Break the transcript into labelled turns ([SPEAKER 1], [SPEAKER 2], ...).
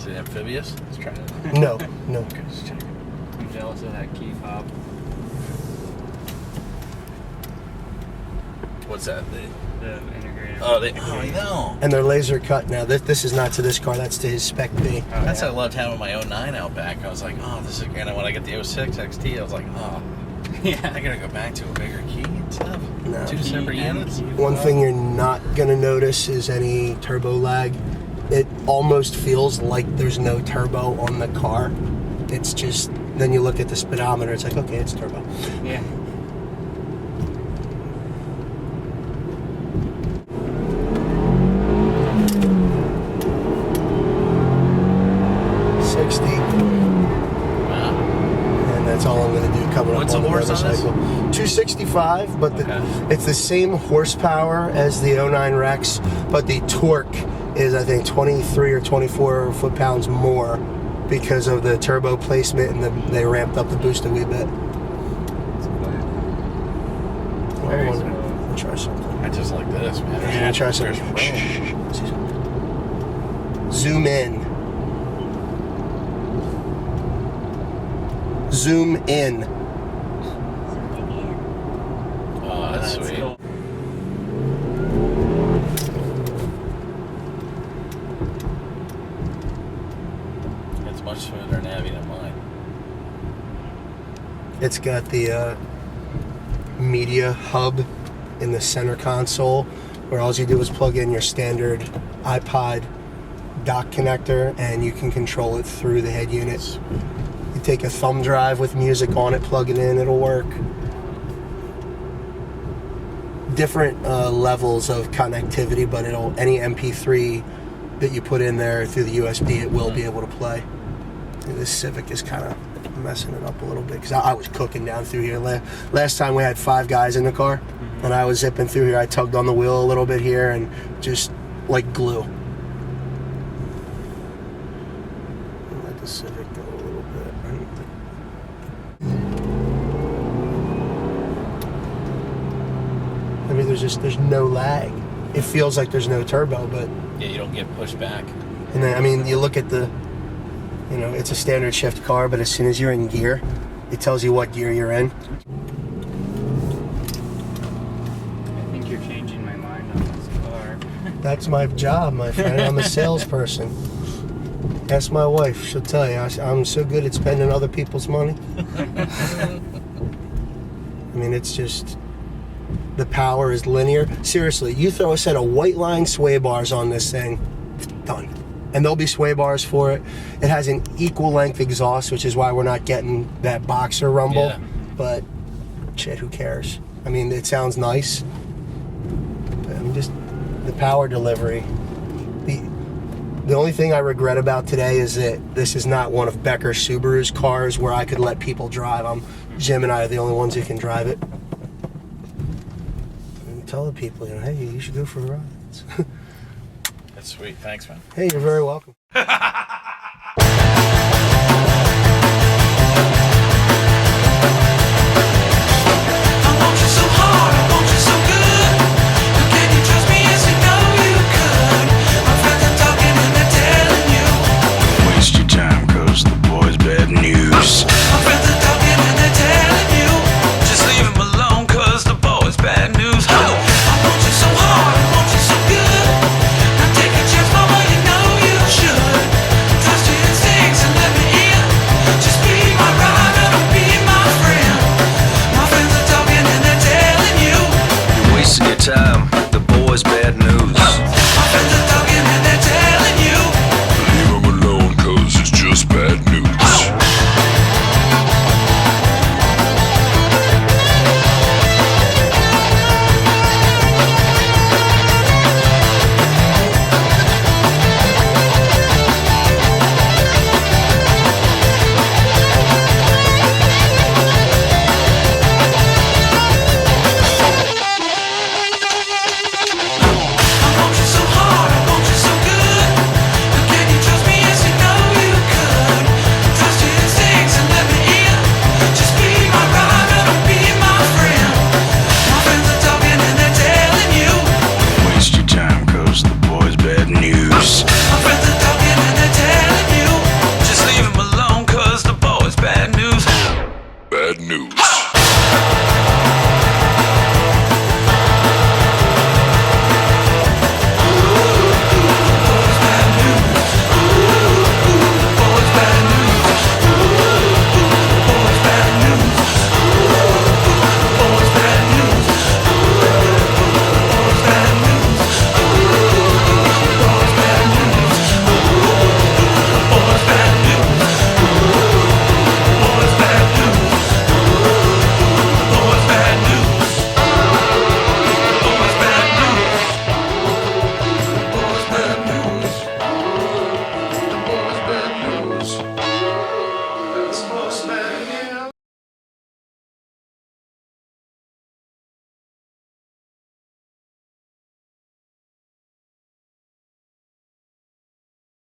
[SPEAKER 1] Is it amphibious? Let's try it.
[SPEAKER 2] No.
[SPEAKER 1] Okay, just check it.
[SPEAKER 3] I'm jealous of that key fob.
[SPEAKER 1] What's that?
[SPEAKER 3] The integrated.
[SPEAKER 1] I know.
[SPEAKER 2] And they're laser cut now. This is not to this car. That's to his Spec B.
[SPEAKER 3] Oh,
[SPEAKER 1] That's
[SPEAKER 3] yeah.
[SPEAKER 1] what I loved having my 09 out back. I was like, oh, this is great. And when I get the 06 XT, I was like, oh,
[SPEAKER 3] Yeah.
[SPEAKER 1] I gotta go back to a bigger key and stuff.
[SPEAKER 2] No.
[SPEAKER 1] Two separate units.
[SPEAKER 2] One thing you're not gonna notice is any turbo lag. It almost feels like there's no turbo on the car. It's just, then you look at the speedometer, it's like, okay, it's turbo.
[SPEAKER 3] Yeah.
[SPEAKER 1] Wow.
[SPEAKER 2] And that's all I'm going to do coming
[SPEAKER 1] What's
[SPEAKER 2] up on
[SPEAKER 1] the
[SPEAKER 2] the
[SPEAKER 1] horse on this?
[SPEAKER 2] motorcycle. 265, but
[SPEAKER 1] Okay.
[SPEAKER 2] it's the same horsepower as the 09 Rex, but the torque is, I think, 23 or 24 foot-pounds more because of the turbo placement, and they ramped up the boost a wee bit.
[SPEAKER 3] Very
[SPEAKER 2] I want
[SPEAKER 3] smooth.
[SPEAKER 2] to try something.
[SPEAKER 1] I just like this, man.
[SPEAKER 2] I'm going to try something.
[SPEAKER 1] There's room.
[SPEAKER 2] See something. Zoom in. Zoom in.
[SPEAKER 1] Oh, that's sweet.
[SPEAKER 3] cool.
[SPEAKER 1] It's much smoother and heavy than mine.
[SPEAKER 2] It's got the media hub in the center console, where all you do is plug in your standard iPod dock connector and you can control it through the head unit. You take a thumb drive with music on it, plug it in, it'll work. Different levels of connectivity, but any MP3 that you put in there through the USB, it will be able to play. This Civic is kind of messing it up a little bit because I was cooking down through here. Last time we had 5 guys in the car, and I was zipping through here. I tugged on the wheel a little bit here and just like glue. Let the Civic go a little bit. I mean, there's no lag. It feels like there's no turbo, but
[SPEAKER 1] Yeah, you don't get pushed back.
[SPEAKER 2] and then I mean, you look at it's a standard shift car, but as soon as you're in gear, it tells you what gear you're in.
[SPEAKER 3] I think you're changing my mind on this car.
[SPEAKER 2] That's my job, my friend. I'm a salesperson. Ask my wife; she'll tell you. I'm so good at spending other people's money. I mean, it's just the power is linear. Seriously, you throw a set of white line sway bars on this thing, done. And there'll be sway bars for it. It has an equal length exhaust, which is why we're not getting that boxer rumble.
[SPEAKER 1] Yeah.
[SPEAKER 2] But shit, who cares? I mean, it sounds nice. But I mean, just the power delivery. The only thing I regret about today is that this is not one of Becker Subaru's cars where I could let people drive. Jim and I are the only ones who can drive it. And tell the people, hey, you should go for rides.
[SPEAKER 1] That's sweet. Thanks, man.
[SPEAKER 2] Hey, you're very welcome.